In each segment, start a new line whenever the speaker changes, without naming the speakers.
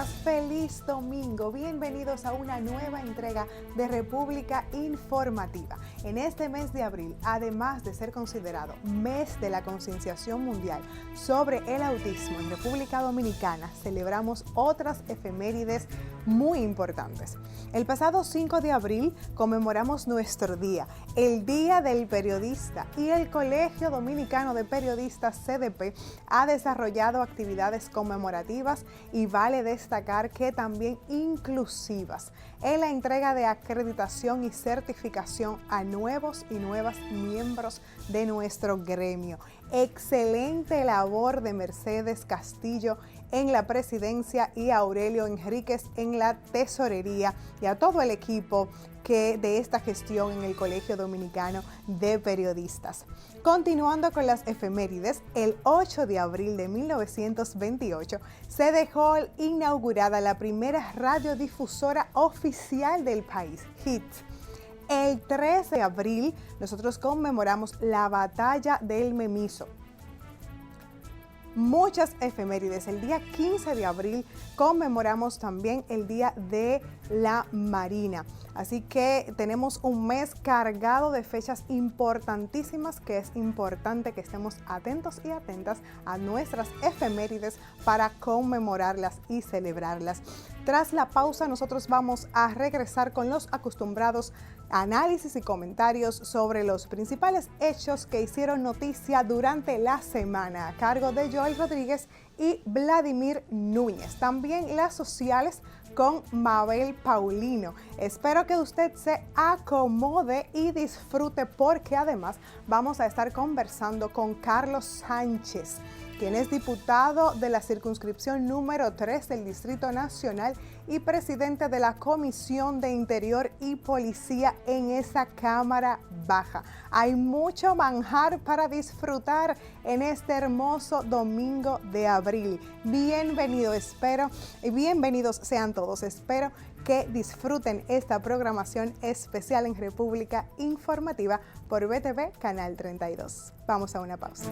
días, feliz domingo. Bienvenidos a una nueva entrega de República Informativa. En este mes de abril, además de ser considerado mes de la concienciación mundial sobre el autismo en República Dominicana, celebramos otras efemérides muy importantes. El pasado 5 de abril conmemoramos nuestro día, el Día del Periodista, y el Colegio Dominicano de Periodistas CDP ha desarrollado actividades conmemorativas y vale destacar que también inclusivas en la entrega de acreditación y certificación a nuevos y nuevas miembros de nuestro gremio. Excelente labor de Mercedes Castillo en la presidencia y Aurelio Enríquez en la tesorería, y a todo el equipo de esta gestión en el Colegio Dominicano de Periodistas. Continuando con las efemérides, el 8 de abril de 1928 se dejó inaugurada la primera radiodifusora oficial del país, HIT. El 13 de abril nosotros conmemoramos la Batalla del Memiso. Muchas efemérides. El día 15 de abril conmemoramos también el Día de la Marina. Así que tenemos un mes cargado de fechas importantísimas que es importante que estemos atentos y atentas a nuestras efemérides para conmemorarlas y celebrarlas. Tras la pausa, nosotros vamos a regresar con los acostumbrados análisis y comentarios sobre los principales hechos que hicieron noticia durante la semana, a cargo de Joel Rodríguez y Vladimir Núñez. También las sociales con Mabel Paulino. Espero que usted se acomode y disfrute, porque además vamos a estar conversando con Carlos Sánchez, quien es diputado de la circunscripción número 3 del Distrito Nacional y presidente de la Comisión de Interior y Policía en esa Cámara Baja. Hay mucho manjar para disfrutar en este hermoso domingo de abril. Bienvenidos sean todos. Espero que disfruten esta programación especial en República Informativa por BTV Canal 32. Vamos a una pausa.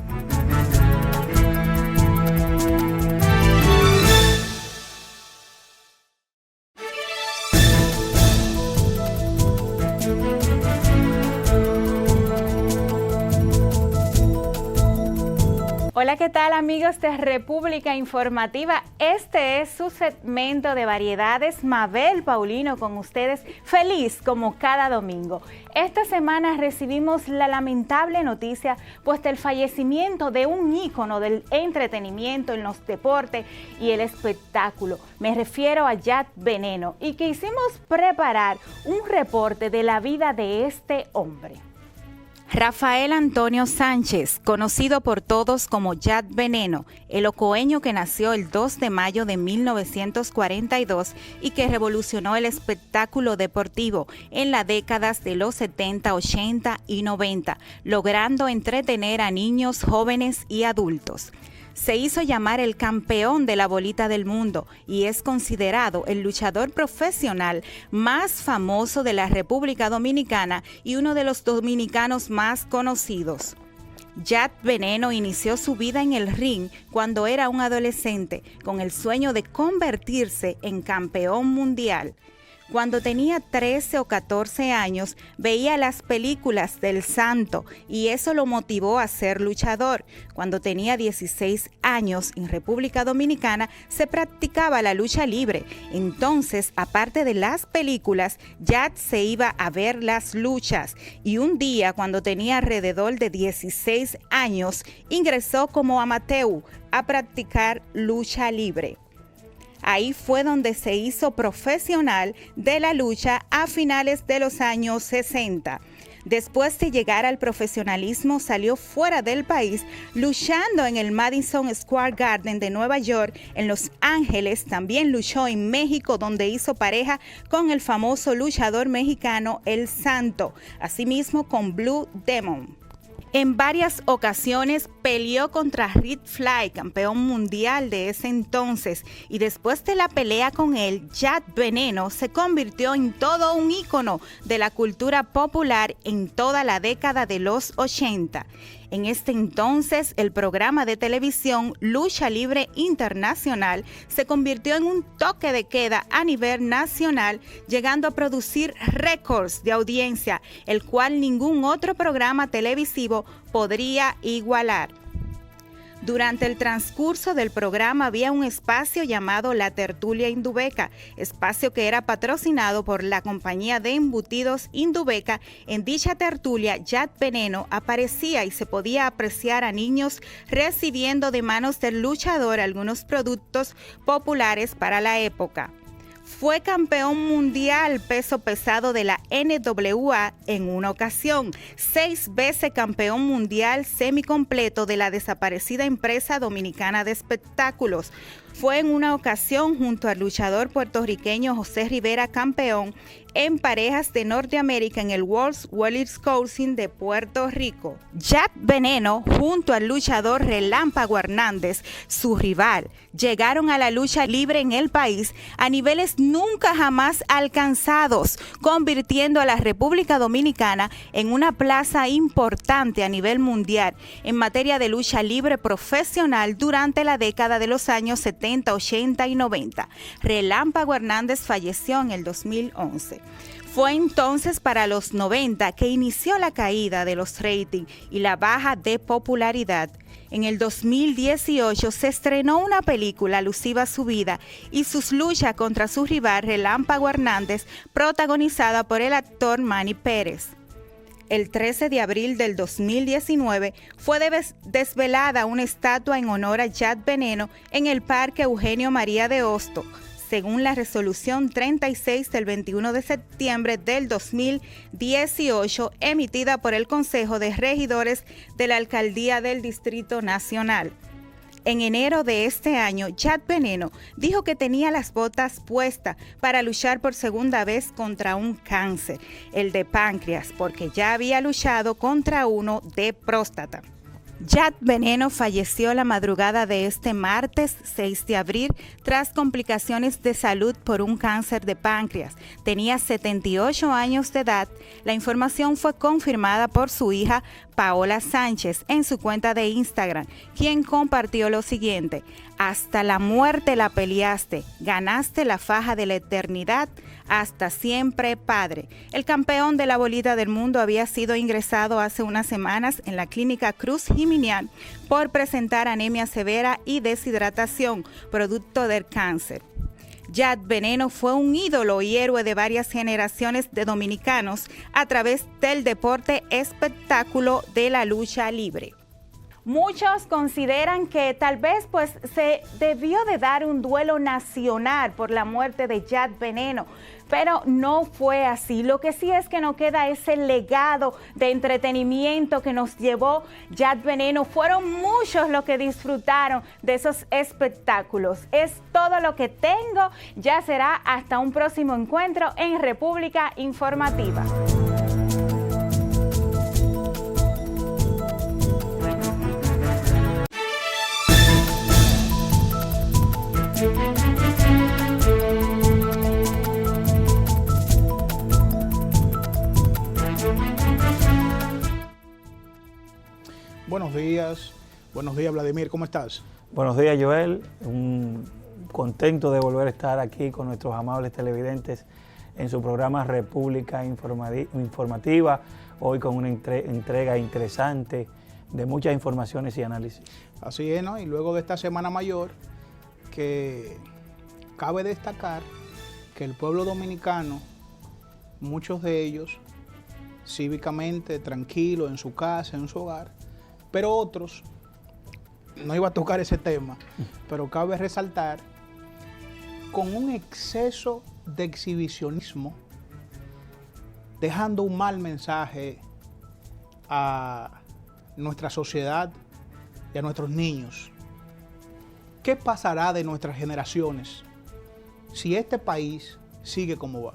Hola, ¿qué tal amigos de República Informativa? Este es su segmento de variedades, Mabel Paulino con ustedes, feliz como cada domingo. Esta semana recibimos la lamentable noticia del fallecimiento de un ícono del entretenimiento en los deportes y el espectáculo. Me refiero a Jad Veneno, y quisimos preparar un reporte de la vida de este hombre. Rafael Antonio Sánchez, conocido por todos como Jad Veneno, el ocoeño que nació el 2 de mayo de 1942 y que revolucionó el espectáculo deportivo en las décadas de los 70, 80 y 90, logrando entretener a niños, jóvenes y adultos. Se hizo llamar el campeón de la bolita del mundo y es considerado el luchador profesional más famoso de la República Dominicana y uno de los dominicanos más conocidos. Jad Veneno inició su vida en el ring cuando era un adolescente, con el sueño de convertirse en campeón mundial. Cuando tenía 13 o 14 años, veía las películas del Santo y eso lo motivó a ser luchador. Cuando tenía 16 años, en República Dominicana se practicaba la lucha libre. Entonces, aparte de las películas, Jad se iba a ver las luchas. Y un día, cuando tenía alrededor de 16 años, ingresó como amateur a practicar lucha libre. Ahí fue donde se hizo profesional de la lucha a finales de los años 60. Después de llegar al profesionalismo, salió fuera del país, luchando en el Madison Square Garden de Nueva York, en Los Ángeles. También luchó en México, donde hizo pareja con el famoso luchador mexicano El Santo, asimismo con Blue Demon. En varias ocasiones peleó contra Ric Flair, campeón mundial de ese entonces, y después de la pelea con él, Jad Veneno se convirtió en todo un ícono de la cultura popular en toda la década de los 80. En este entonces, el programa de televisión Lucha Libre Internacional se convirtió en un toque de queda a nivel nacional, llegando a producir récords de audiencia, el cual ningún otro programa televisivo podría igualar. Durante el transcurso del programa había un espacio llamado La Tertulia Indubeca, espacio que era patrocinado por la compañía de embutidos Indubeca. En dicha tertulia, Jack Veneno aparecía y se podía apreciar a niños recibiendo de manos del luchador algunos productos populares para la época. Fue campeón mundial peso pesado de la NWA en una ocasión, 6 veces campeón mundial semicompleto de la desaparecida empresa dominicana de espectáculos. Fue en una ocasión junto al luchador puertorriqueño José Rivera campeón en parejas de Norteamérica en el World Wrestling de Puerto Rico. Jack Veneno junto al luchador Relámpago Hernández, su rival, llegaron a la lucha libre en el país a niveles nunca jamás alcanzados, convirtiendo a la República Dominicana en una plaza importante a nivel mundial en materia de lucha libre profesional durante la década de los años 70, 80 y 90. Relámpago Hernández falleció en el 2011. Fue entonces para los 90 que inició la caída de los ratings y la baja de popularidad. En el 2018 se estrenó una película alusiva a su vida y sus luchas contra su rival Relámpago Hernández, protagonizada por el actor Manny Pérez. El 13 de abril del 2019 fue desvelada una estatua en honor a Jack Veneno en el Parque Eugenio María de Hostos, según la resolución 36 del 21 de septiembre del 2018, emitida por el Consejo de Regidores de la Alcaldía del Distrito Nacional. En enero de este año, Jack Veneno dijo que tenía las botas puestas para luchar por segunda vez contra un cáncer, el de páncreas, porque ya había luchado contra uno de próstata. Jack Veneno falleció la madrugada de este martes 6 de abril tras complicaciones de salud por un cáncer de páncreas. Tenía 78 años de edad. La información fue confirmada por su hija Paola Sánchez en su cuenta de Instagram, quien compartió lo siguiente: hasta la muerte la peleaste, ganaste la faja de la eternidad, hasta siempre, padre. El campeón de la bolita del mundo había sido ingresado hace unas semanas en la clínica Cruz Giminián por presentar anemia severa y deshidratación, producto del cáncer. Jack Veneno fue un ídolo y héroe de varias generaciones de dominicanos a través del deporte espectáculo de la lucha libre. Muchos consideran que tal vez se debió de dar un duelo nacional por la muerte de Jack Veneno, pero no fue así. Lo que sí es que no queda ese legado de entretenimiento que nos llevó Jack Veneno. Fueron muchos los que disfrutaron de esos espectáculos. Es todo lo que tengo. Ya será hasta un próximo encuentro en República Informativa.
Buenos días Vladimir, ¿cómo estás?
Buenos días Joel, contento de volver a estar aquí con nuestros amables televidentes en su programa República Informativa, hoy con una entrega interesante de muchas informaciones y análisis.
Así es, ¿no? Y luego de esta Semana Mayor, que cabe destacar que el pueblo dominicano, muchos de ellos cívicamente tranquilos en su casa, en su hogar, pero otros, no iba a tocar ese tema, pero cabe resaltar, con un exceso de exhibicionismo, dejando un mal mensaje a nuestra sociedad y a nuestros niños. ¿Qué pasará de nuestras generaciones si este país sigue como va?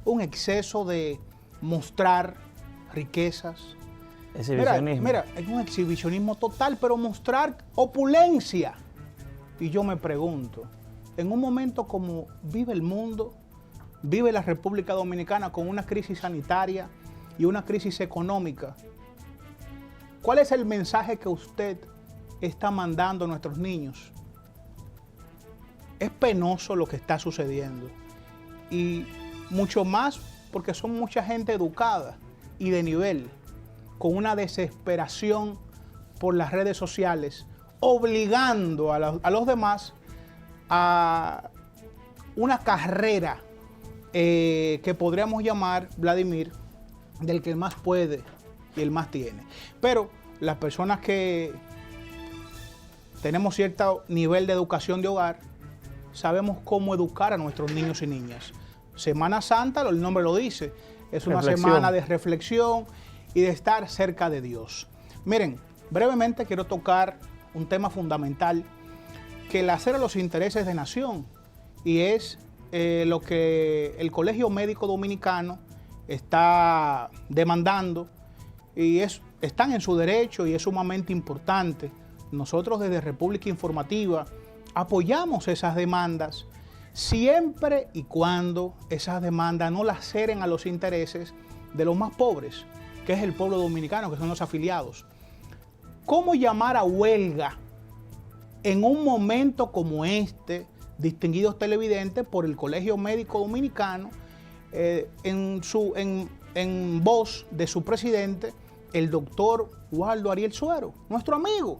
Un exceso de mostrar riquezas. Mira, es un exhibicionismo total, pero mostrar opulencia. Y yo me pregunto, en un momento como vive el mundo, vive la República Dominicana con una crisis sanitaria y una crisis económica, ¿Cuál es el mensaje que usted está mandando a nuestros niños? Es penoso lo que está sucediendo. Y mucho más porque son mucha gente educada y de nivel, con una desesperación por las redes sociales, obligando a los demás a una carrera que podríamos llamar, Vladimir, del que el más puede y el más tiene. Pero las personas que tenemos cierto nivel de educación de hogar, sabemos cómo educar a nuestros niños y niñas. Semana Santa, el nombre lo dice, es una semana de reflexión y de estar cerca de Dios. Miren, brevemente quiero tocar un tema fundamental que lacera los intereses de nación, y es lo que el Colegio Médico Dominicano está demandando, y están en su derecho y es sumamente importante. Nosotros desde República Informativa apoyamos esas demandas siempre y cuando esas demandas no laceren a los intereses de los más pobres, que es el pueblo dominicano, que son los afiliados. ¿Cómo llamar a huelga en un momento como este, distinguidos televidentes, por el Colegio Médico Dominicano, en voz de su presidente, el doctor Waldo Ariel Suero, nuestro amigo,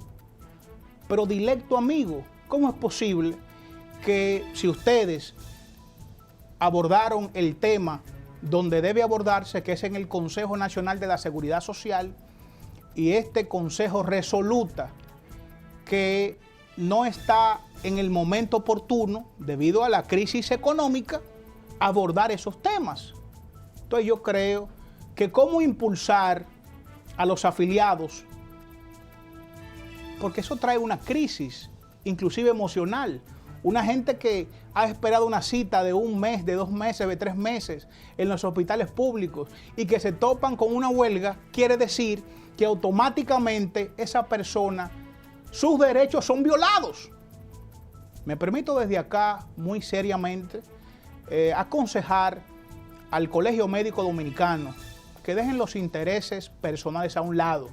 pero directo amigo? ¿Cómo es posible que, si ustedes abordaron el tema donde debe abordarse, que es en el Consejo Nacional de la Seguridad Social, y este consejo resoluta que no está en el momento oportuno, debido a la crisis económica, abordar esos temas? Entonces yo creo que cómo impulsar a los afiliados, porque eso trae una crisis, inclusive emocional. Una gente que ha esperado una cita de 1 mes, de 2 meses, de 3 meses en los hospitales públicos, y que se topan con una huelga, quiere decir que automáticamente esa persona, sus derechos son violados. Me permito desde acá, muy seriamente, aconsejar al Colegio Médico Dominicano que dejen los intereses personales a un lado,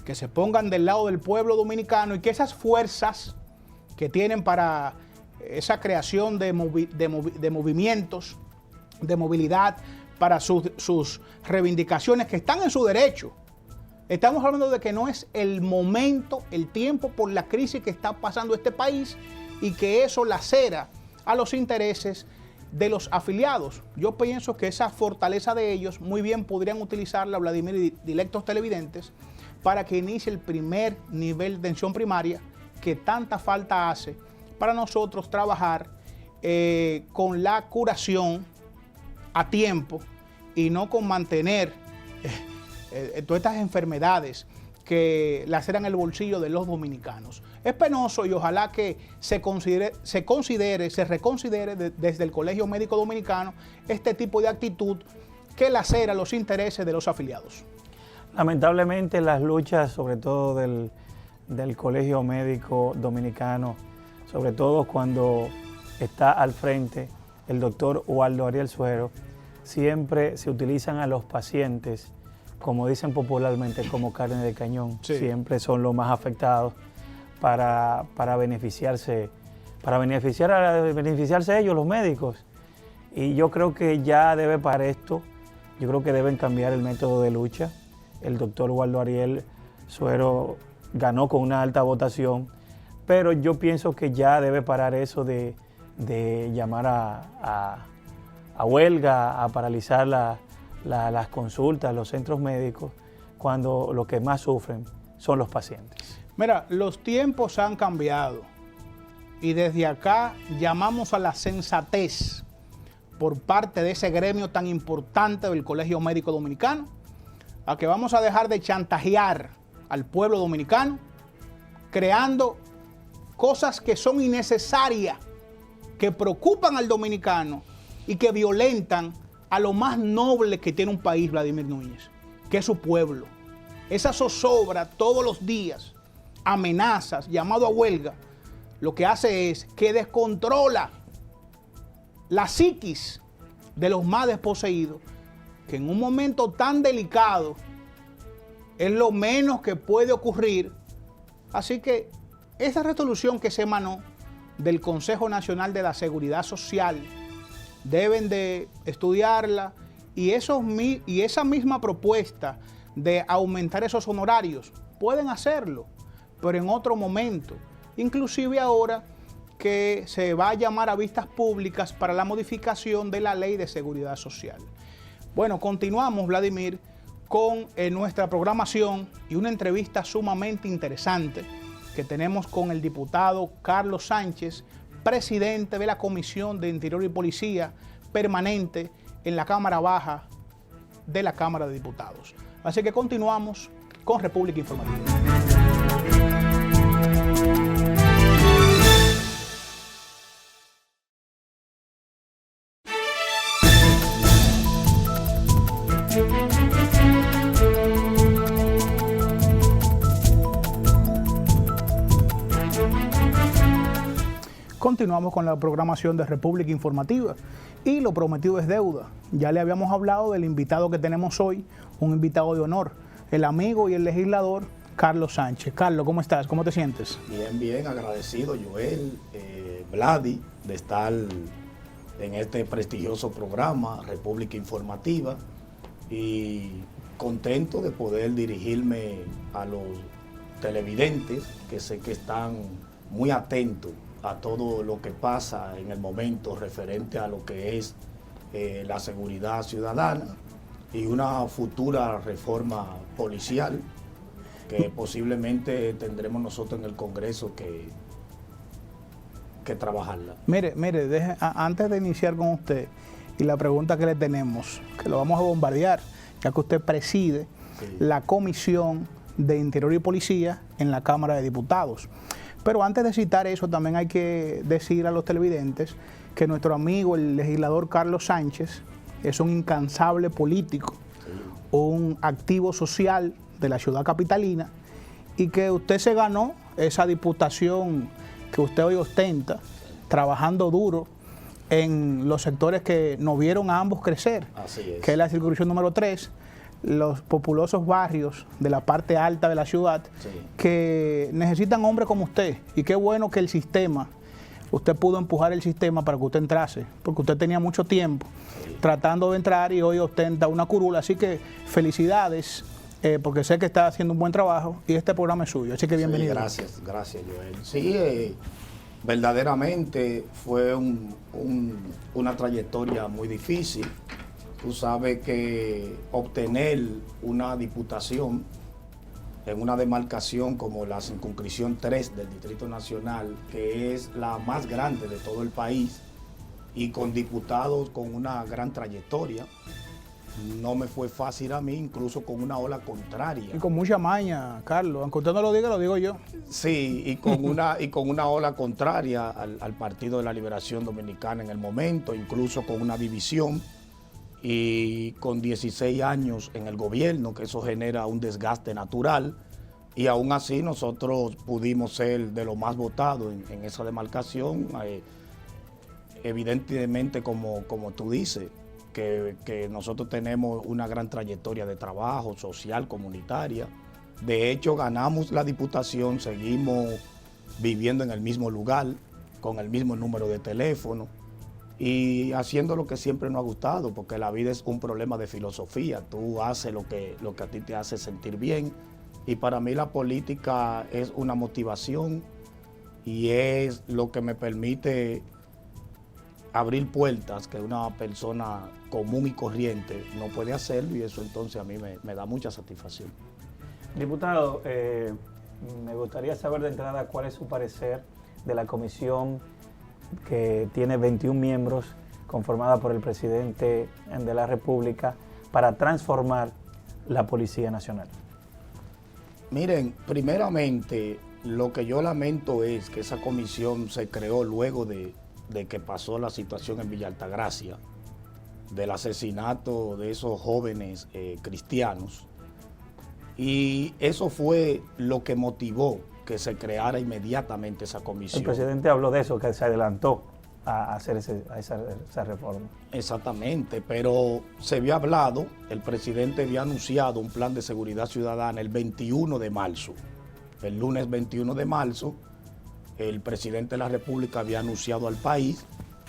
que se pongan del lado del pueblo dominicano, y que esas fuerzas que tienen para esa creación de movimientos, de movilidad, para sus reivindicaciones, que están en su derecho. Estamos hablando de que no es el momento, el tiempo, por la crisis que está pasando este país, y que eso lacera a los intereses de los afiliados. Yo pienso que esa fortaleza de ellos muy bien podrían utilizarla, Vladimir y directos televidentes, para que inicie el primer nivel de atención primaria, que tanta falta hace para nosotros trabajar con la curación a tiempo, y no con mantener todas estas enfermedades que laceran el bolsillo de los dominicanos. Es penoso, y ojalá que se reconsidere desde el Colegio Médico Dominicano este tipo de actitud que lacera los intereses de los afiliados.
Lamentablemente las luchas, sobre todo del Colegio Médico Dominicano, sobre todo cuando está al frente el doctor Waldo Ariel Suero, siempre se utilizan a los pacientes, como dicen popularmente, como carne de cañón. Sí. Siempre son los más afectados para beneficiarse ellos, los médicos. Y yo creo que ya debe para esto, yo creo que deben cambiar el método de lucha. El doctor Waldo Ariel Suero ganó con una alta votación, pero yo pienso que ya debe parar eso de llamar a huelga, a paralizar las consultas, los centros médicos, cuando los que más sufren son los pacientes.
Mira, los tiempos han cambiado, y desde acá llamamos a la sensatez por parte de ese gremio tan importante del Colegio Médico Dominicano, a que vamos a dejar de chantajear al pueblo dominicano, creando cosas que son innecesarias, que preocupan al dominicano y que violentan a lo más noble que tiene un país, Vladimir Núñez, que es su pueblo. Esa zozobra todos los días, amenazas, llamado a huelga, lo que hace es que descontrola la psiquis de los más desposeídos, que en un momento tan delicado es lo menos que puede ocurrir. Así que esa resolución que se emanó del Consejo Nacional de la Seguridad Social deben de estudiarla y esa misma propuesta de aumentar esos honorarios pueden hacerlo, pero en otro momento, inclusive ahora que se va a llamar a vistas públicas para la modificación de la Ley de Seguridad Social. Bueno, continuamos, Vladimir, con nuestra programación y una entrevista sumamente interesante que tenemos con el diputado Carlos Sánchez, presidente de la Comisión de Interior y Policía permanente en la Cámara Baja de la Cámara de Diputados. Así que continuamos con República Informativa. Continuamos con la programación de República Informativa y lo prometido es deuda. Ya le habíamos hablado del invitado que tenemos hoy, un invitado de honor, el amigo y el legislador Carlos Sánchez. Carlos, ¿cómo estás? ¿Cómo te sientes?
Bien, bien, agradecido, Joel, Vladi, de estar en este prestigioso programa República Informativa y contento de poder dirigirme a los televidentes que sé que están muy atentos a todo lo que pasa en el momento referente a lo que es la seguridad ciudadana y una futura reforma policial que posiblemente tendremos nosotros en el Congreso que trabajarla.
Mire, antes de iniciar con usted y la pregunta que le tenemos, que lo vamos a bombardear, ya que usted preside la Comisión de Interior y Policía en la Cámara de Diputados. Pero antes de citar eso, también hay que decir a los televidentes que nuestro amigo, el legislador Carlos Sánchez, es un incansable político, un activo social de la ciudad capitalina y que usted se ganó esa diputación que usted hoy ostenta, trabajando duro en los sectores que nos vieron a ambos crecer, que es la circunscripción número 3, los populosos barrios de la parte alta de la ciudad, que necesitan hombres como usted. Y qué bueno que el sistema, usted pudo empujar el sistema para que usted entrase, porque usted tenía mucho tiempo tratando de entrar y hoy ostenta una curula. Así que felicidades, porque sé que está haciendo un buen trabajo y este programa es suyo. Así que bienvenido.
Gracias, Joel. Sí, verdaderamente fue una trayectoria muy difícil. Tú sabes que obtener una diputación en una demarcación como la circunscripción 3 del Distrito Nacional, que es la más grande de todo el país, y con diputados con una gran trayectoria, no me fue fácil a mí, incluso con una ola contraria.
Y con mucha maña, Carlos, aunque usted no lo diga, lo digo yo.
Sí, y con una ola contraria al Partido de la Liberación Dominicana en el momento, incluso con una división, y con 16 años en el gobierno, que eso genera un desgaste natural, y aún así nosotros pudimos ser de lo más votados en esa demarcación, evidentemente como tú dices, que nosotros tenemos una gran trayectoria de trabajo social, comunitaria. De hecho, ganamos la diputación, seguimos viviendo en el mismo lugar, con el mismo número de teléfono, y haciendo lo que siempre nos ha gustado, porque la vida es un problema de filosofía. Tú haces lo que a ti te hace sentir bien, y para mí la política es una motivación y es lo que me permite abrir puertas que una persona común y corriente no puede hacerlo, y eso entonces a mí me da mucha satisfacción.
Diputado, me gustaría saber de entrada cuál es su parecer de la comisión que tiene 21 miembros, conformada por el presidente de la República, para transformar la Policía Nacional.
Miren, primeramente, lo que yo lamento es que esa comisión se creó luego de que pasó la situación en Villa Altagracia, del asesinato de esos jóvenes cristianos, y eso fue lo que motivó que se creara inmediatamente esa comisión.
El presidente habló de eso, que se adelantó. a hacer esa reforma.
Exactamente, pero se había hablado, el presidente había anunciado un plan de seguridad ciudadana el 21 de marzo. El lunes 21 de marzo, el presidente de la República había anunciado al país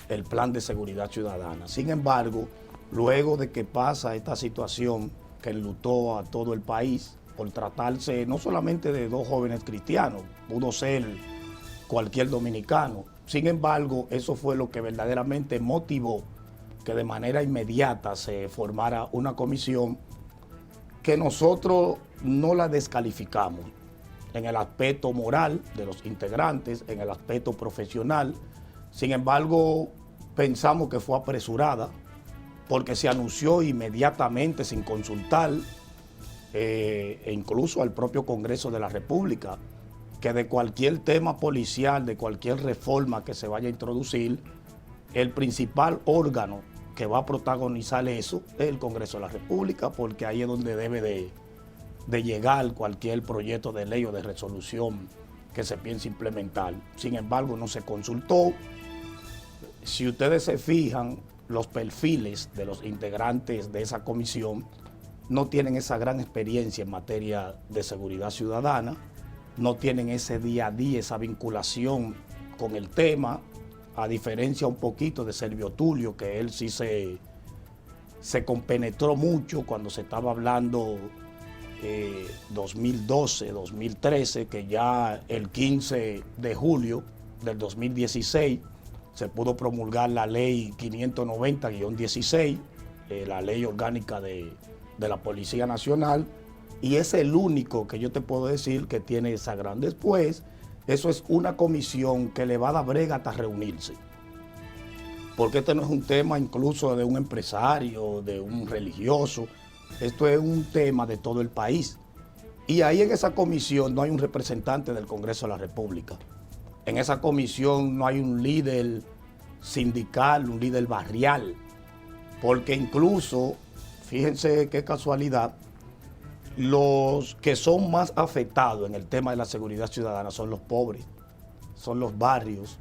el plan de seguridad ciudadana. Sin embargo, luego de que pasa esta situación que enlutó a todo el país, por tratarse no solamente de dos jóvenes cristianos, pudo ser cualquier dominicano. Sin embargo, eso fue lo que verdaderamente motivó que de manera inmediata se formara una comisión que nosotros no la descalificamos en el aspecto moral de los integrantes, en el aspecto profesional. Sin embargo, pensamos que fue apresurada porque se anunció inmediatamente sin consultar, e incluso al propio Congreso de la República, que de cualquier tema policial, de cualquier reforma que se vaya a introducir, el principal órgano que va a protagonizar eso es el Congreso de la República, porque ahí es donde debe de llegar cualquier proyecto de ley o de resolución que se piense implementar. Sin embargo, no se consultó. Si ustedes se fijan, los perfiles de los integrantes de esa comisión no tienen esa gran experiencia en materia de seguridad ciudadana, no tienen ese día a día, esa vinculación con el tema, a diferencia un poquito de Servio Tulio, que él sí se compenetró mucho cuando se estaba hablando 2012, 2013, que ya el 15 de julio del 2016 se pudo promulgar la ley 590-16, la ley orgánica de la Policía Nacional, y es el único que yo te puedo decir que tiene esa gran. Después, eso es una comisión que le va a dar brega hasta reunirse. Porque este no es un tema incluso de un empresario, de un religioso. Esto es un tema de todo el país. Y ahí en esa comisión no hay un representante del Congreso de la República. En esa comisión no hay un líder sindical, un líder barrial. Porque incluso, fíjense qué casualidad, los que son más afectados en el tema de la seguridad ciudadana son los pobres, son los barrios,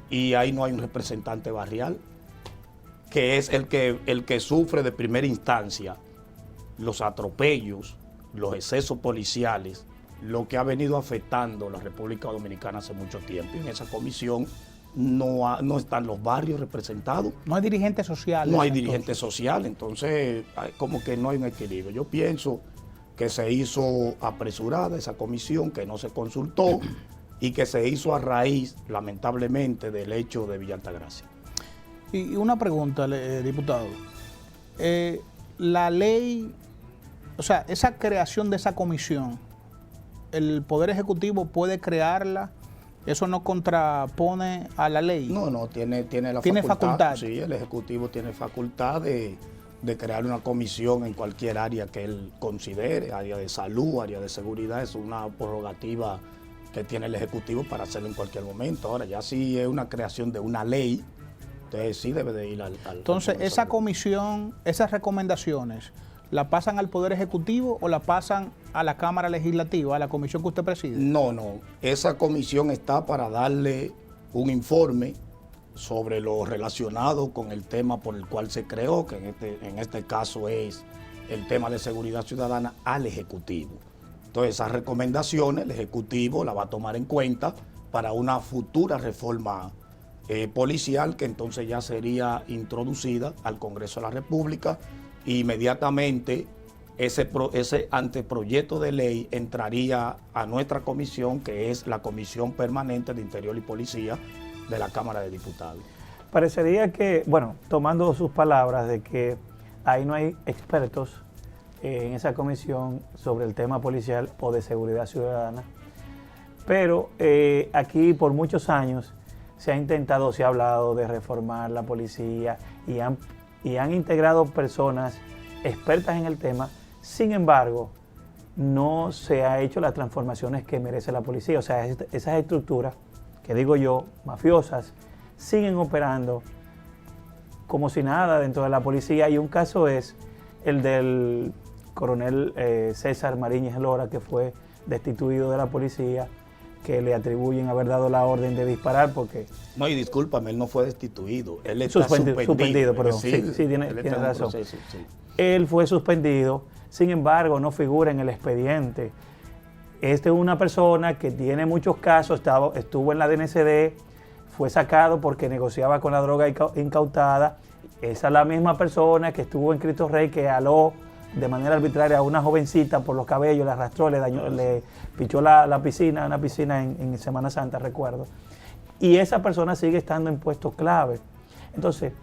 y ahí no hay un representante barrial, que es el que sufre de primera instancia los atropellos, los excesos policiales, lo que ha venido afectando a la República Dominicana hace mucho tiempo. Y en esa comisión no están los barrios representados.
No hay dirigentes sociales.
No hay dirigentes sociales, entonces como que no hay un equilibrio. Yo pienso que se hizo apresurada esa comisión, que no se consultó y que se hizo a raíz, lamentablemente, del hecho de Villa Altagracia.
Y una pregunta, diputado. La ley, o sea, esa creación de esa comisión, ¿el Poder Ejecutivo puede crearla? ¿Eso no contrapone a la ley?
No, tiene la
facultad.
Sí, el Ejecutivo tiene facultad de crear una comisión en cualquier área que él considere, área de salud, área de seguridad. Es una prerrogativa que tiene el Ejecutivo para hacerlo en cualquier momento. Ahora, ya si es una creación de una ley, entonces sí debe de ir al
Entonces, esa comisión, esas recomendaciones, ¿la pasan al Poder Ejecutivo o la pasan a la Cámara Legislativa, a la comisión que usted preside?
No, esa comisión está para darle un informe sobre lo relacionado con el tema por el cual se creó, que en este caso es el tema de seguridad ciudadana, al Ejecutivo. Entonces, esas recomendaciones el Ejecutivo las va a tomar en cuenta para una futura reforma policial, que entonces ya sería introducida al Congreso de la República, e inmediatamente ese anteproyecto de ley entraría a nuestra comisión, que es la Comisión Permanente de Interior y Policía de la Cámara de Diputados.
Parecería que, bueno, tomando sus palabras de que ahí no hay expertos en esa comisión sobre el tema policial o de seguridad ciudadana, pero aquí por muchos años se ha hablado de reformar la policía y han integrado personas expertas en el tema. Sin embargo, no se ha hecho las transformaciones que merece la policía. O sea, esas estructuras, que digo yo, mafiosas, siguen operando como si nada dentro de la policía. Y un caso es el del coronel César Mariñez Lora, que fue destituido de la policía que le atribuyen haber dado la orden de disparar porque...
No, y discúlpame, él no fue destituido, él está
suspendido, perdón.
Sí,
tiene razón.
Proceso, sí.
Él fue suspendido, sin embargo, no figura en el expediente. Esta es una persona que tiene muchos casos, estuvo en la DNCD, fue sacado porque negociaba con la droga incautada. Esa es la misma persona que estuvo en Cristo Rey, que aló de manera arbitraria a una jovencita por los cabellos, la arrastró, le pichó una piscina en Semana Santa, recuerdo. Y esa persona sigue estando en puestos clave. Entonces,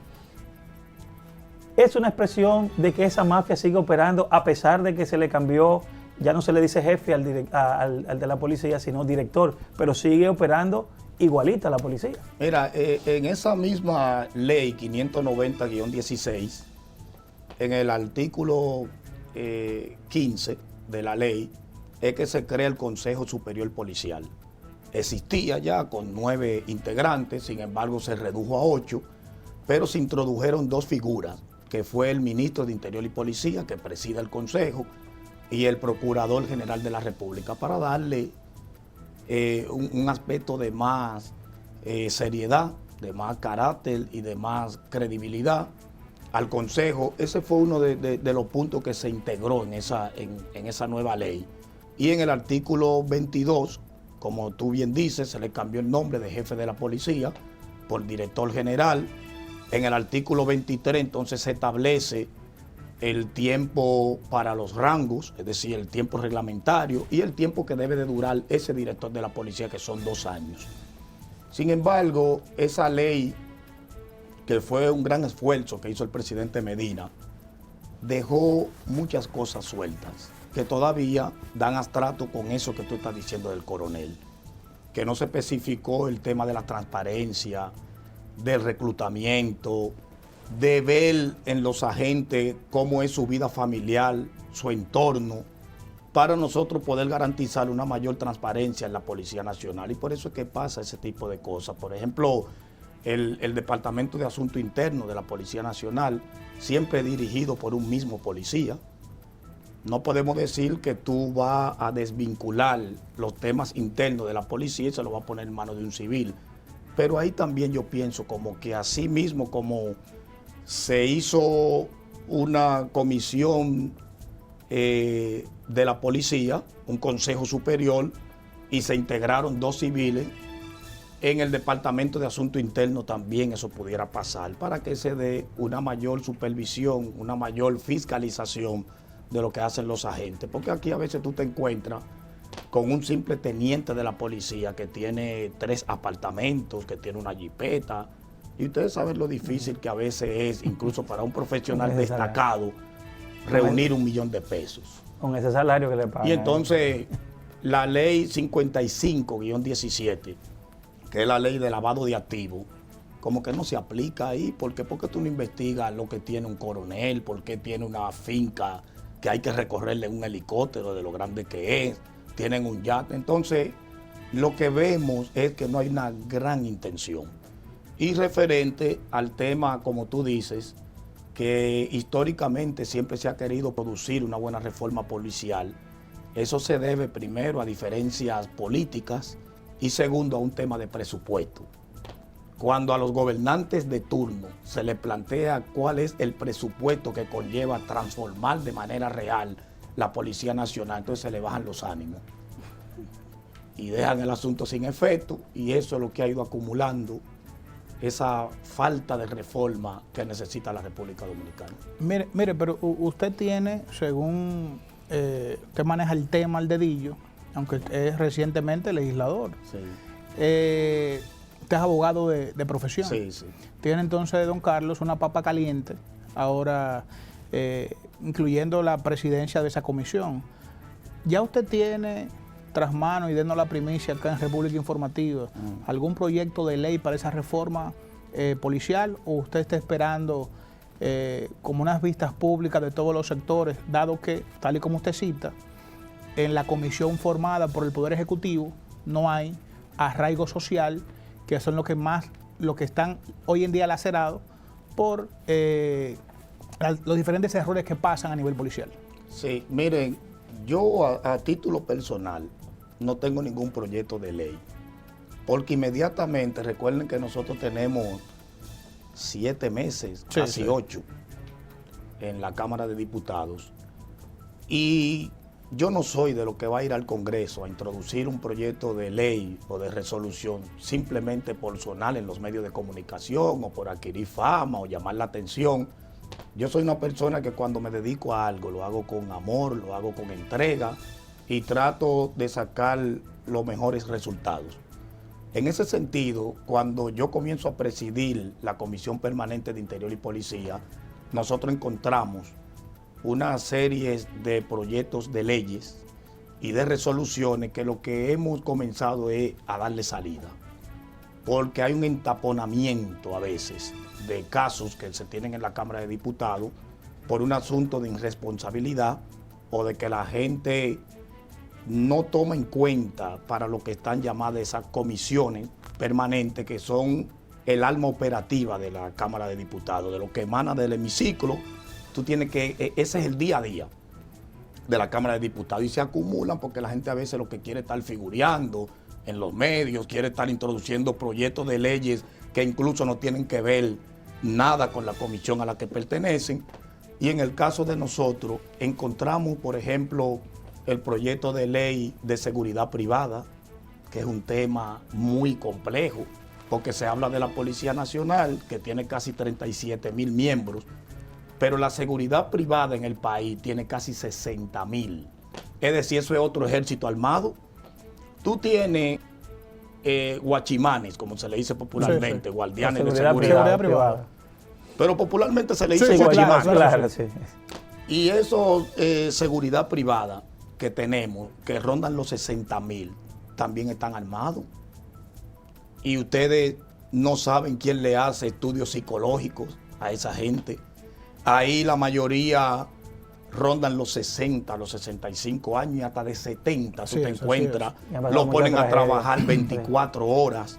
es una expresión de que esa mafia sigue operando a pesar de que se le cambió, ya no se le dice jefe al de la policía, sino director, pero sigue operando igualita la policía.
Mira, en esa misma ley 590-16, en el artículo 15 de la ley, es que se crea el Consejo Superior Policial. Existía ya con 9 integrantes, sin embargo se redujo a 8, pero se introdujeron 2 figuras, que fue el ministro de Interior y Policía, que preside el Consejo, y el Procurador General de la República, para darle un aspecto de más seriedad, de más carácter y de más credibilidad al Consejo. Ese fue uno de los puntos que se integró en esa nueva ley. Y en el artículo 22, como tú bien dices, se le cambió el nombre de jefe de la policía por director general. En el artículo 23 entonces se establece el tiempo para los rangos, es decir, el tiempo reglamentario y el tiempo que debe de durar ese director de la policía, que son 2 años. Sin embargo, esa ley, que fue un gran esfuerzo que hizo el presidente Medina, dejó muchas cosas sueltas que todavía dan abstrato con eso que tú estás diciendo del coronel, que no se especificó el tema de la transparencia, del reclutamiento, de ver en los agentes cómo es su vida familiar, su entorno, para nosotros poder garantizar una mayor transparencia en la Policía Nacional. Y por eso es que pasa ese tipo de cosas. Por ejemplo, el Departamento de Asuntos Internos de la Policía Nacional, siempre dirigido por un mismo policía. No podemos decir que tú vas a desvincular los temas internos de la policía y se lo vas a poner en manos de un civil. Pero ahí también yo pienso como que así mismo como se hizo una comisión de la policía, un consejo superior, y se integraron 2 civiles, en el Departamento de Asuntos Internos también eso pudiera pasar, para que se dé una mayor supervisión, una mayor fiscalización de lo que hacen los agentes. Porque aquí a veces tú te encuentras con un simple teniente de la policía que tiene 3 apartamentos, que tiene una jipeta, y ustedes saben lo difícil que a veces es, incluso para un profesional destacado, reunir $1 millón de pesos.
Con ese salario que le pagan.
Y entonces, la ley 55-17, que es la ley de lavado de activos, como que no se aplica ahí. ¿Por qué? Porque tú no investigas lo que tiene un coronel, por qué tiene una finca que hay que recorrerle un helicóptero de lo grande que es, tienen un yate. Entonces, lo que vemos es que no hay una gran intención. Y referente al tema, como tú dices, que históricamente siempre se ha querido producir una buena reforma policial, eso se debe primero a diferencias políticas y segundo a un tema de presupuesto. Cuando a los gobernantes de turno se les plantea cuál es el presupuesto que conlleva transformar de manera real la Policía Nacional, entonces se le bajan los ánimos y dejan el asunto sin efecto, y eso es lo que ha ido acumulando esa falta de reforma que necesita la República Dominicana.
Mire, pero usted tiene, según usted maneja el tema al dedillo, aunque es recientemente legislador.
Sí.
Usted es abogado de profesión.
Sí, sí.
Tiene entonces, don Carlos, una papa caliente, ahora incluyendo la presidencia de esa comisión. ¿Ya usted tiene tras mano, y denos la primicia acá en República Informativa, algún proyecto de ley para esa reforma policial, o usted está esperando como unas vistas públicas de todos los sectores, dado que, tal y como usted cita, en la comisión formada por el Poder Ejecutivo no hay arraigo social, que son lo que están hoy en día lacerados por los diferentes errores que pasan a nivel policial?
Sí, miren, yo a título personal, no tengo ningún proyecto de ley. Porque inmediatamente, recuerden que nosotros tenemos 7 meses,
Sí,
casi
sí.
8, en la Cámara de Diputados. Y yo no soy de los que va a ir al Congreso a introducir un proyecto de ley o de resolución simplemente por sonar en los medios de comunicación o por adquirir fama o llamar la atención. Yo soy una persona que cuando me dedico a algo lo hago con amor, lo hago con entrega y trato de sacar los mejores resultados. En ese sentido, cuando yo comienzo a presidir la Comisión Permanente de Interior y Policía, nosotros encontramos una serie de proyectos de leyes y de resoluciones que lo que hemos comenzado es a darle salida. Porque hay un entaponamiento a veces de casos que se tienen en la Cámara de Diputados por un asunto de irresponsabilidad o de que la gente no toma en cuenta para lo que están llamadas esas comisiones permanentes que son el alma operativa de la Cámara de Diputados, de lo que emana del hemiciclo. Tú tienes que, ese es el día a día de la Cámara de Diputados y se acumulan porque la gente a veces lo que quiere estar figureando en los medios, quiere estar introduciendo proyectos de leyes que incluso no tienen que ver nada con la comisión a la que pertenecen. Y en el caso de nosotros encontramos, por ejemplo, el proyecto de ley de seguridad privada, que es un tema muy complejo, porque se habla de la Policía Nacional, que tiene casi 37,000 miembros, pero la seguridad privada en el país tiene casi 60,000. Es decir, eso es otro ejército armado. Tú tienes guachimanes, como se le dice popularmente, guardianes de seguridad
privada.
Pero popularmente se le dice
Sí, sí,
guachimanes.
Claro, sí.
Y eso, seguridad privada que tenemos, que rondan los 60,000, también están armados. Y ustedes no saben quién le hace estudios psicológicos a esa gente. Ahí la mayoría rondan los 60, los 65 años y hasta de 70
Sí,
tú te
eso
encuentras.
sí es.
Lo ponen a
Mucha
trabajar
tragedia.
24 horas.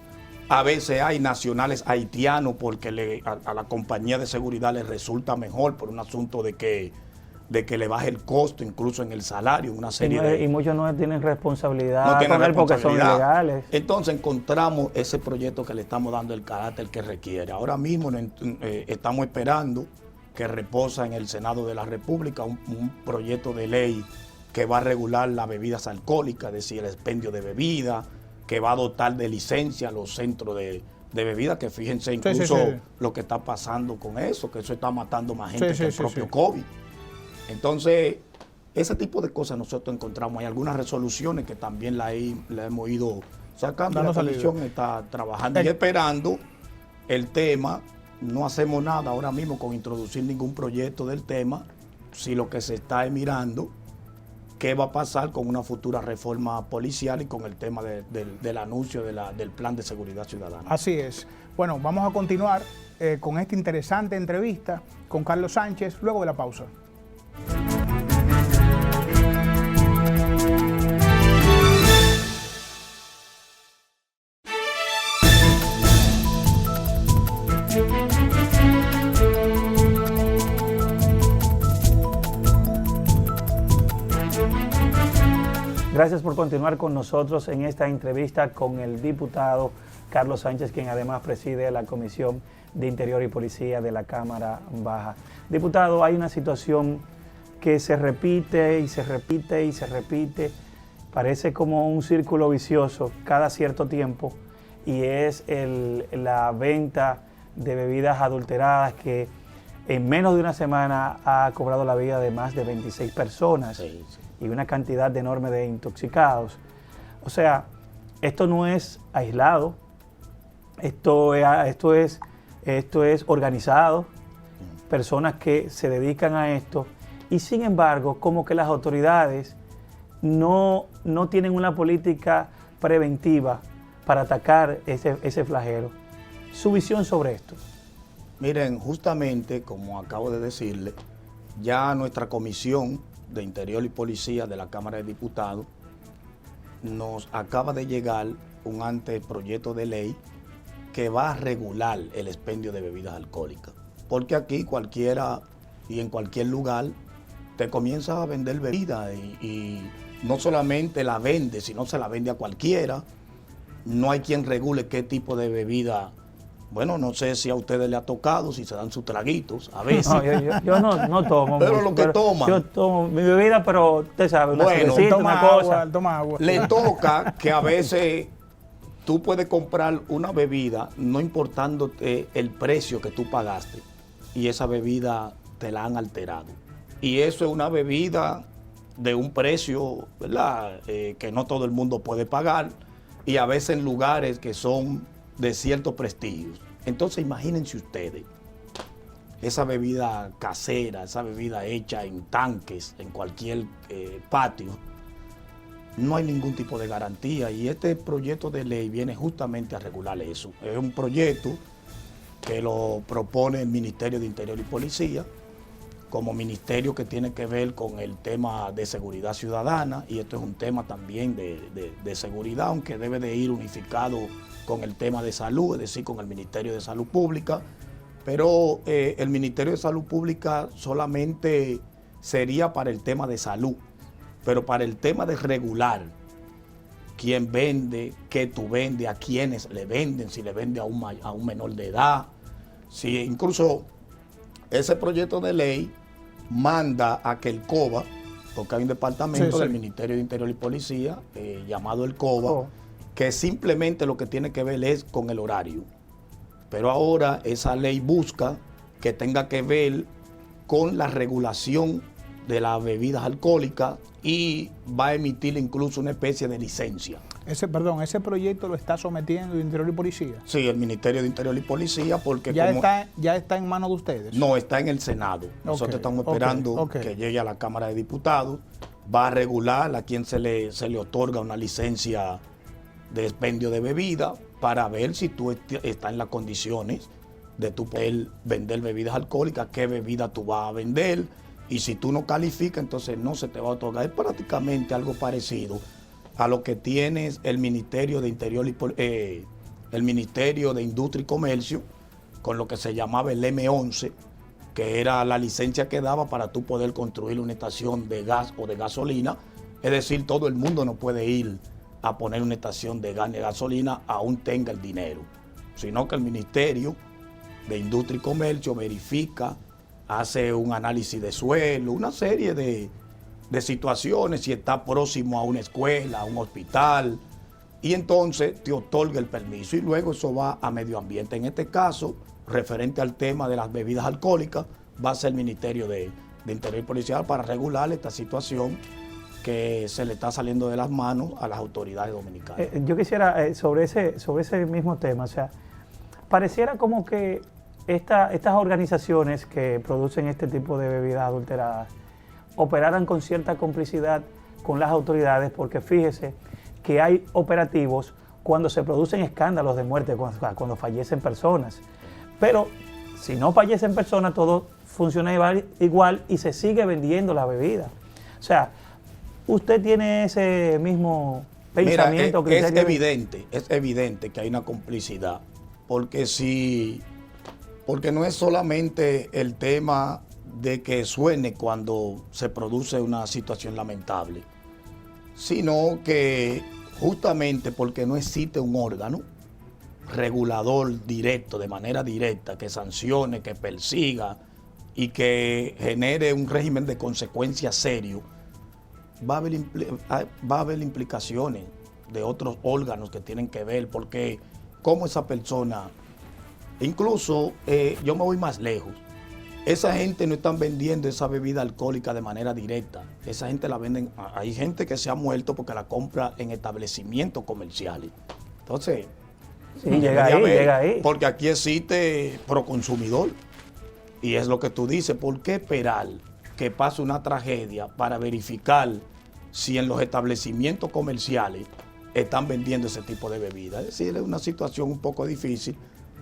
A veces hay nacionales haitianos porque a la compañía de seguridad les resulta mejor por un asunto de que le baje el costo, incluso en el salario, una serie de...
Y muchos no tienen responsabilidad
No tienen
con él porque son
responsabilidad.
ilegales.
Entonces encontramos ese proyecto que le estamos dando el carácter que requiere. Ahora mismo estamos esperando que reposa en el Senado de la República un proyecto de ley que va a regular las bebidas alcohólicas, es decir, el expendio de bebidas, que va a dotar de licencia a los centros de bebidas, que fíjense incluso
sí.
lo que está pasando con eso, que eso está matando más gente
Sí,
que el
sí,
propio
sí.
COVID. Entonces, ese tipo de cosas nosotros encontramos. Hay algunas resoluciones que también la hemos ido sacando.
Dando
La comisión
salida.
está trabajando y esperando el tema. No hacemos nada ahora mismo con introducir ningún proyecto del tema, si lo que se está es mirando qué va a pasar con una futura reforma policial y con el tema del anuncio del plan de seguridad ciudadana.
Así es. Bueno, vamos a continuar con esta interesante entrevista con Carlos Sánchez luego de la pausa.
Gracias por continuar con nosotros en esta entrevista con el diputado Carlos Sánchez, quien además preside la Comisión de Interior y Policía de la Cámara Baja. Diputado, hay una situación que se repite y se repite y se repite, parece como un círculo vicioso cada cierto tiempo, y es la venta de bebidas adulteradas que en menos de una semana ha cobrado la vida de más de 26 personas.
Sí, sí.
Y una cantidad enorme de intoxicados. O sea, esto no es aislado, esto es organizado, personas que se dedican a esto, y sin embargo, como que las autoridades no tienen una política preventiva para atacar ese flagelo. Su visión sobre esto.
Miren, justamente, como acabo de decirle, ya nuestra comisión de Interior y Policía de la Cámara de Diputados nos acaba de llegar un anteproyecto de ley que va a regular el expendio de bebidas alcohólicas. Porque aquí cualquiera y en cualquier lugar te comienza a vender bebidas y no solamente la vende, sino se la vende a cualquiera. No hay quien regule qué tipo de bebida. Bueno, no sé si a ustedes les ha tocado, si se dan sus traguitos, a veces.
No, yo no tomo.
Pero
mucho,
lo que toman.
Yo tomo mi bebida, pero usted sabe, una cervecita, una cosa.
Toma agua.
Le toca que a veces tú puedes comprar una bebida no importandote el precio que tú pagaste y esa bebida te la han alterado. Y eso es una bebida de un precio, ¿verdad? Que no todo el mundo puede pagar y a veces en lugares que son de cierto prestigio. Entonces imagínense ustedes esa bebida casera, esa bebida hecha en tanques, en cualquier patio. No hay ningún tipo de garantía y este proyecto de ley viene justamente a regular eso. Es un proyecto que lo propone el Ministerio de Interior y Policía como ministerio que tiene que ver con el tema de seguridad ciudadana y esto es un tema también de seguridad, aunque debe de ir unificado con el tema de salud, es decir, con el Ministerio de Salud Pública, pero el Ministerio de Salud Pública solamente sería para el tema de salud. Pero para el tema de regular, quién vende, qué tú vendes, a quiénes le venden, si le vende a un menor de edad. Si incluso ese proyecto de ley manda a que el COBA, porque hay un departamento del Ministerio de Interior y Policía llamado el COBA, que simplemente lo que tiene que ver es con el horario. Pero ahora esa ley busca que tenga que ver con la regulación de las bebidas alcohólicas y va a emitir incluso una especie de licencia.
Ese proyecto lo está sometiendo el Interior y Policía.
Sí, el Ministerio de Interior y Policía, porque
ya está en manos de ustedes.
No, está en el Senado. Nosotros estamos esperando que llegue a la Cámara de Diputados. Va a regular a quien se le otorga una licencia de expendio de bebida para ver si tú estás en las condiciones de tú poder vender bebidas alcohólicas, qué bebida tú vas a vender. Y si tú no calificas, entonces no se te va a otorgar. Es prácticamente algo parecido a lo que tienes el Ministerio de Interior y el Ministerio de Industria y Comercio, con lo que se llamaba el M11, que era la licencia que daba para tú poder construir una estación de gas o de gasolina. Es decir, todo el mundo no puede ir a poner una estación de gas y gasolina aún tenga el dinero, sino que el Ministerio de Industria y Comercio verifica, hace un análisis de suelo, una serie de situaciones, si está próximo a una escuela, a un hospital, y entonces te otorga el permiso y luego eso va a medio ambiente. En este caso, referente al tema de las bebidas alcohólicas, va a ser el Ministerio de Interior y Policial para regular esta situación que se le está saliendo de las manos a las autoridades dominicanas.
Yo quisiera, sobre ese mismo tema, o sea, pareciera como que estas organizaciones que producen este tipo de bebidas adulteradas operaran con cierta complicidad con las autoridades, porque fíjese que hay operativos cuando se producen escándalos de muerte, cuando fallecen personas. Pero si no fallecen personas, todo funciona igual y se sigue vendiendo la bebida. O sea, usted tiene ese mismo pensamiento.
Mira, es evidente que hay una complicidad, porque no es solamente el tema de que suene cuando se produce una situación lamentable, sino que justamente porque no existe un órgano regulador directo, de manera directa, que sancione, que persiga y que genere un régimen de consecuencias serio, va a haber implicaciones de otros órganos que tienen que ver, porque cómo esa persona, incluso yo me voy más lejos, esa gente no están vendiendo esa bebida alcohólica de manera directa, esa gente la venden, hay gente que se ha muerto porque la compra en establecimientos comerciales. Entonces,
sí, llega ahí.
Porque aquí existe proconsumidor y es lo que tú dices, ¿por qué esperar que pase una tragedia para verificar si en los establecimientos comerciales están vendiendo ese tipo de bebidas? Es decir, es una situación un poco difícil,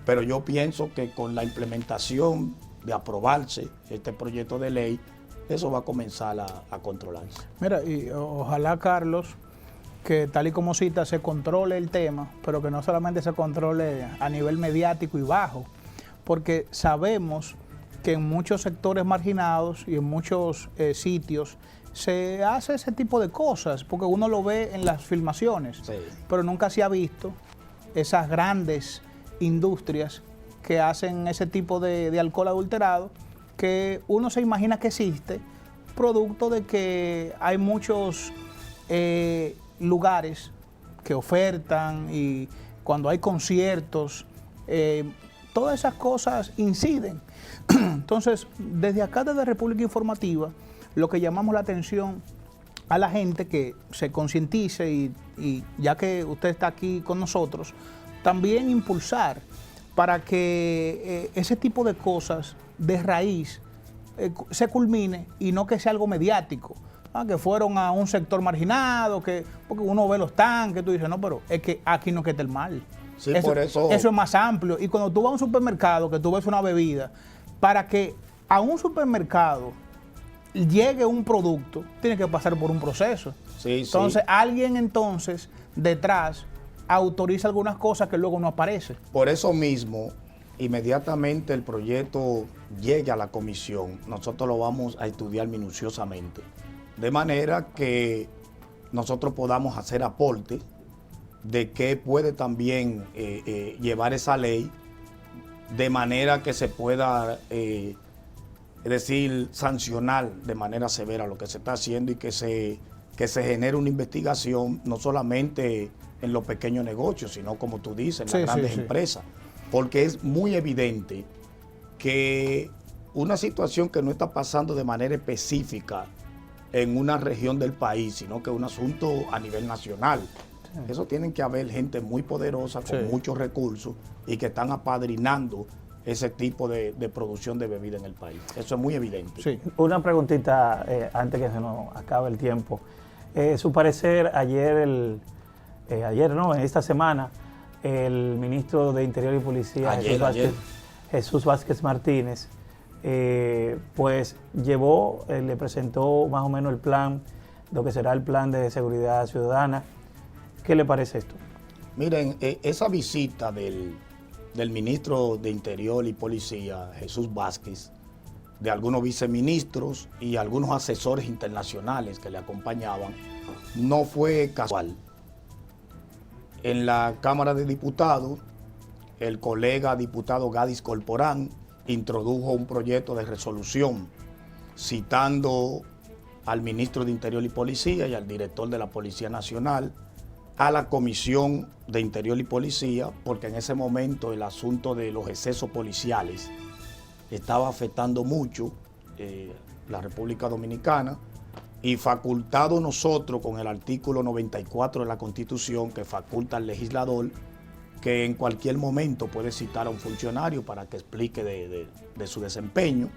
pero yo pienso que con la implementación de aprobarse este proyecto de ley, eso va a comenzar a controlarse.
Mira, y ojalá, Carlos, que tal y como cita, se controle el tema, pero que no solamente se controle a nivel mediático y bajo, porque sabemos que en muchos sectores marginados y en muchos sitios se hace ese tipo de cosas, porque uno lo ve en las filmaciones,
Sí.
pero nunca se ha visto esas grandes industrias que hacen ese tipo de alcohol adulterado, que uno se imagina que existe, producto de que hay muchos lugares que ofertan, y cuando hay conciertos, todas esas cosas inciden. Entonces, desde acá, desde República Informativa, lo que llamamos la atención a la gente que se concientice, y ya que usted está aquí con nosotros, también impulsar para que ese tipo de cosas de raíz se culmine, y no que sea algo mediático, que fueron a un sector marginado, porque uno ve los tanques, tú dices, no, pero es que aquí no queda el mal.
Sí, por eso
es más amplio. Y cuando tú vas a un supermercado, que tú ves una bebida, para que a un supermercado llegue un producto, tiene que pasar por un proceso.
Sí,
entonces,
sí.
alguien entonces detrás autoriza algunas cosas que luego no aparecen.
Por eso mismo, inmediatamente el proyecto llegue a la comisión, nosotros lo vamos a estudiar minuciosamente, de manera que nosotros podamos hacer aporte de qué puede también llevar esa ley, de manera que se pueda, es decir, sancionar de manera severa lo que se está haciendo, y que se genere una investigación no solamente en los pequeños negocios, sino, como tú dices, en las grandes empresas. Porque es muy evidente que una situación que no está pasando de manera específica en una región del país, sino que es un asunto a nivel nacional. Eso tienen que haber gente muy poderosa, con muchos recursos, y que están apadrinando ese tipo de producción de bebida en el país. Eso es muy evidente.
Sí. Una preguntita antes que se nos acabe el tiempo. Su parecer, en esta semana, el ministro de Interior y Policía, Jesús Vázquez Martínez, pues le presentó más o menos el plan, lo que será el plan de seguridad ciudadana. ¿Qué le parece esto?
Miren, esa visita del ministro de Interior y Policía, Jesús Vázquez, de algunos viceministros y algunos asesores internacionales que le acompañaban, no fue casual. En la Cámara de Diputados, el colega diputado Gadis Corporán introdujo un proyecto de resolución citando al ministro de Interior y Policía y al director de la Policía Nacional a la Comisión de Interior y Policía, porque en ese momento el asunto de los excesos policiales estaba afectando mucho la República Dominicana, y facultado nosotros con el artículo 94 de la Constitución, que faculta al legislador que en cualquier momento puede citar a un funcionario para que explique de su desempeño.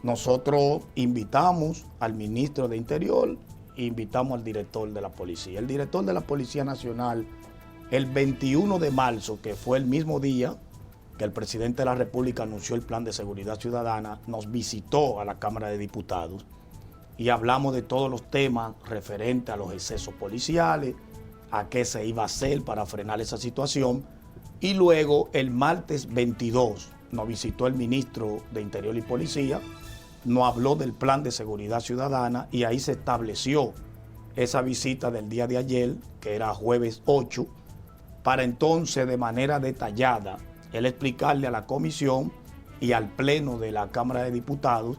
Nosotros invitamos al ministro de Interior e invitamos al director de la policía. El director de la Policía Nacional, el 21 de marzo, que fue el mismo día que el presidente de la República anunció el plan de seguridad ciudadana, nos visitó a la Cámara de Diputados y hablamos de todos los temas referentes a los excesos policiales, a qué se iba a hacer para frenar esa situación. Y luego, el martes 22, nos visitó el ministro de Interior y Policía, nos habló del plan de seguridad ciudadana, y ahí se estableció esa visita del día de ayer, que era jueves 8, para entonces, de manera detallada, él explicarle a la comisión y al pleno de la Cámara de Diputados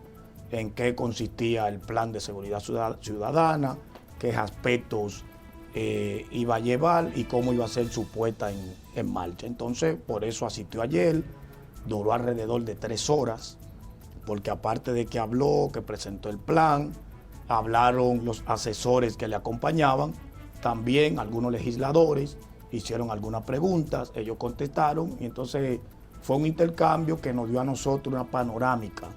en qué consistía el plan de seguridad ciudadana, qué aspectos iba a llevar y cómo iba a ser su puesta en marcha. Entonces, por eso asistió ayer, duró alrededor de 3 horas, porque aparte de que habló, que presentó el plan, hablaron los asesores que le acompañaban, también algunos legisladores hicieron algunas preguntas, ellos contestaron, y entonces fue un intercambio que nos dio a nosotros una panorámica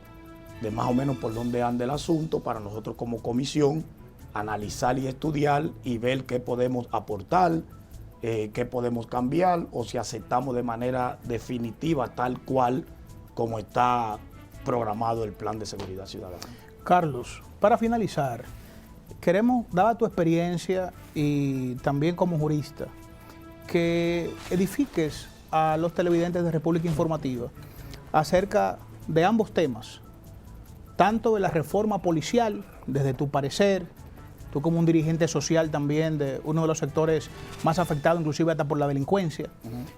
de más o menos por dónde anda el asunto, para nosotros como comisión analizar y estudiar y ver qué podemos aportar, qué podemos cambiar, o si aceptamos de manera definitiva tal cual como está programado el plan de seguridad ciudadana.
Carlos, para finalizar, queremos, dada tu experiencia y también como jurista, que edifiques a los televidentes de República Informativa acerca de ambos temas, tanto de la reforma policial desde tu parecer, tú como un dirigente social también de uno de los sectores más afectados, inclusive hasta por la delincuencia,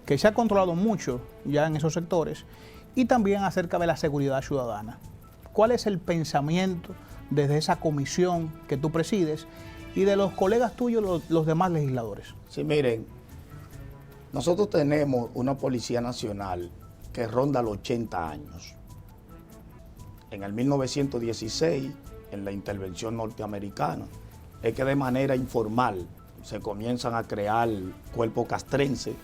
que se ha controlado mucho ya en esos sectores, y también acerca de la seguridad ciudadana. ¿Cuál es el pensamiento desde esa comisión que tú presides y de los colegas tuyos, los demás legisladores?
Sí, miren, nosotros tenemos una Policía Nacional que ronda los 80 años. En el 1916, en la intervención norteamericana, es que de manera informal se comienzan a crear cuerpos castrenses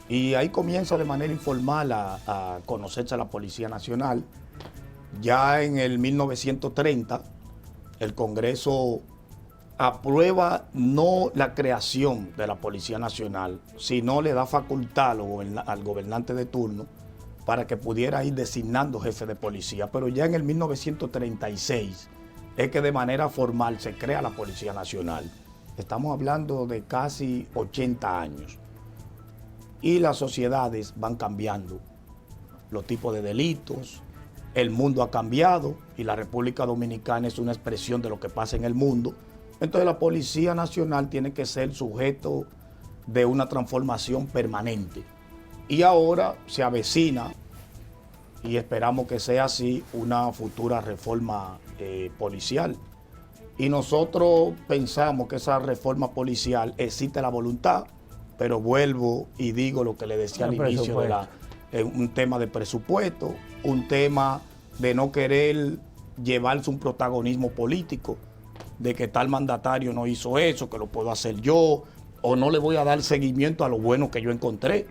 y ahí comienza de manera informal a conocerse la Policía Nacional. Ya en el 1930, el Congreso aprueba no la creación de la Policía Nacional, sino le da facultad al gobernante de turno para que pudiera ir designando jefe de policía. Pero ya en el 1936 es que de manera formal se crea la Policía Nacional. Estamos hablando de casi 80 años. Y las sociedades van cambiando, los tipos de delitos, el mundo ha cambiado y la República Dominicana es una expresión de lo que pasa en el mundo. Entonces la Policía Nacional tiene que ser sujeto de una transformación permanente. Y ahora se avecina, y esperamos que sea así, una futura reforma policial. Y nosotros pensamos que esa reforma policial existe la voluntad, pero vuelvo y digo lo que le decía al inicio de un tema de presupuesto, un tema de no querer llevarse un protagonismo político, de que tal mandatario no hizo eso, que lo puedo hacer yo, o no le voy a dar seguimiento a lo bueno que yo encontré,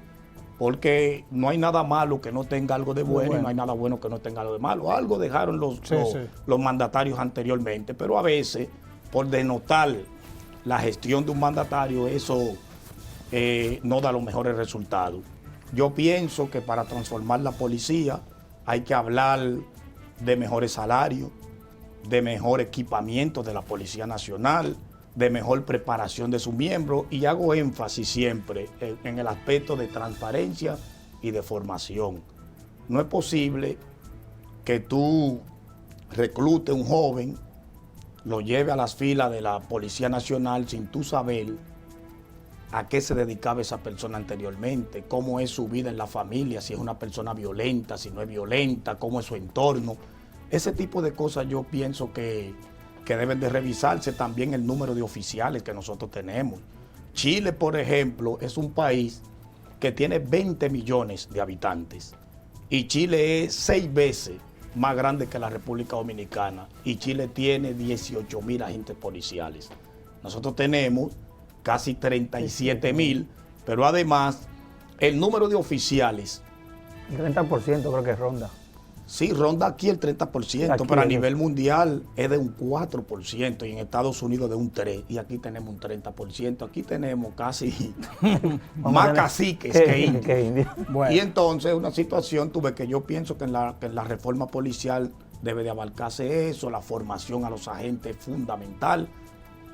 porque no hay nada malo que no tenga algo de bueno, y no hay nada bueno que no tenga algo de malo. Algo dejaron los mandatarios anteriormente, pero a veces, por denotar la gestión de un mandatario, eso no da los mejores resultados. Yo pienso que para transformar la policía hay que hablar de mejores salarios, de mejor equipamiento de la Policía Nacional, de mejor preparación de sus miembros, y hago énfasis siempre en el aspecto de transparencia y de formación. No es posible que tú reclutes un joven, lo lleve a las filas de la Policía Nacional sin tú saber a qué se dedicaba esa persona anteriormente, cómo es su vida en la familia, si es una persona violenta, si no es violenta, cómo es su entorno. Ese tipo de cosas yo pienso que deben de revisarse. También el número de oficiales que nosotros tenemos. Chile, por ejemplo, es un país que tiene 20 millones de habitantes y Chile es 6 veces más grande que la República Dominicana y Chile tiene 18,000 agentes policiales. Nosotros tenemos casi 37,000, pero además el número de oficiales...
El 30% creo que ronda.
Sí, ronda aquí el 30%, aquí, pero a nivel mundial es de un 4% y en Estados Unidos de un 3%, y aquí tenemos un 30%, aquí tenemos casi más caciques que indios. Bueno. Y entonces una situación que yo pienso que en la reforma policial debe de abarcarse eso, la formación a los agentes es fundamental,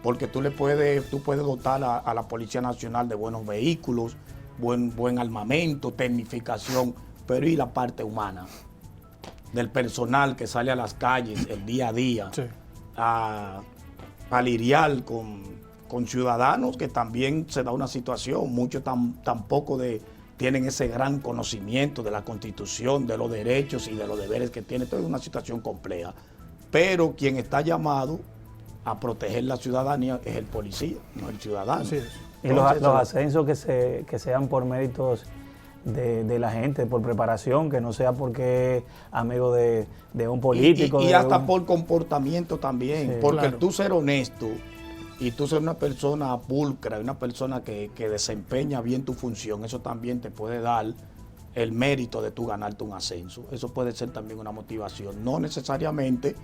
porque tú puedes dotar a la Policía Nacional de buenos vehículos, buen armamento, tecnificación, pero y la parte humana del personal que sale a las calles el día a día a lidiar con ciudadanos, que también se da una situación, muchos tampoco tienen ese gran conocimiento de la Constitución, de los derechos y de los deberes que tienen. Esto es una situación compleja, pero quien está llamado a proteger la ciudadanía es el policía, no el ciudadano.
Así es.
Y los ascensos que sean por méritos de la gente, por preparación, que no sea porque amigo de un político.
Y hasta por comportamiento también, porque tú ser honesto y tú ser una persona pulcra, una persona que desempeña bien tu función, eso también te puede dar el mérito de tú ganarte un ascenso. Eso puede ser también una motivación, no necesariamente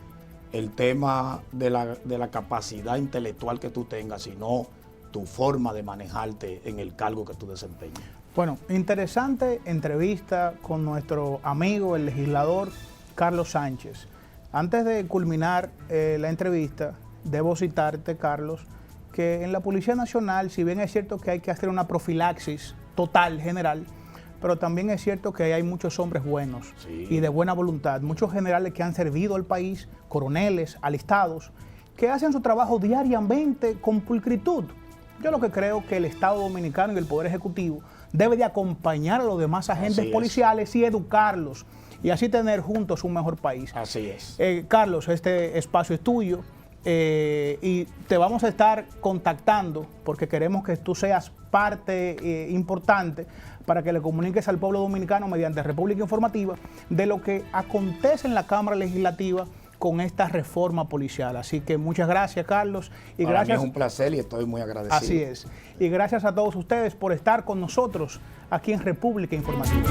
el tema de la capacidad intelectual que tú tengas, sino tu forma de manejarte en el cargo que tú desempeñas.
Bueno, interesante entrevista con nuestro amigo, el legislador Carlos Sánchez. Antes de culminar la entrevista, debo citarte, Carlos, que en la Policía Nacional, si bien es cierto que hay que hacer una profilaxis total, general, pero también es cierto que hay muchos hombres buenos y de buena voluntad, muchos generales que han servido al país, coroneles, alistados, que hacen su trabajo diariamente con pulcritud. Yo lo que creo que el Estado Dominicano y el Poder Ejecutivo debe de acompañar a los demás agentes policiales y educarlos, y así tener juntos un mejor país.
Así es.
Carlos, este espacio es tuyo y te vamos a estar contactando porque queremos que tú seas parte importante para que le comuniques al pueblo dominicano mediante República Informativa de lo que acontece en la Cámara Legislativa con esta reforma policial. Así que muchas gracias, Carlos. Y
Para
gracias.
mí es un placer y estoy muy agradecido.
Así es. Y gracias a todos ustedes por estar con nosotros aquí en República Informativa.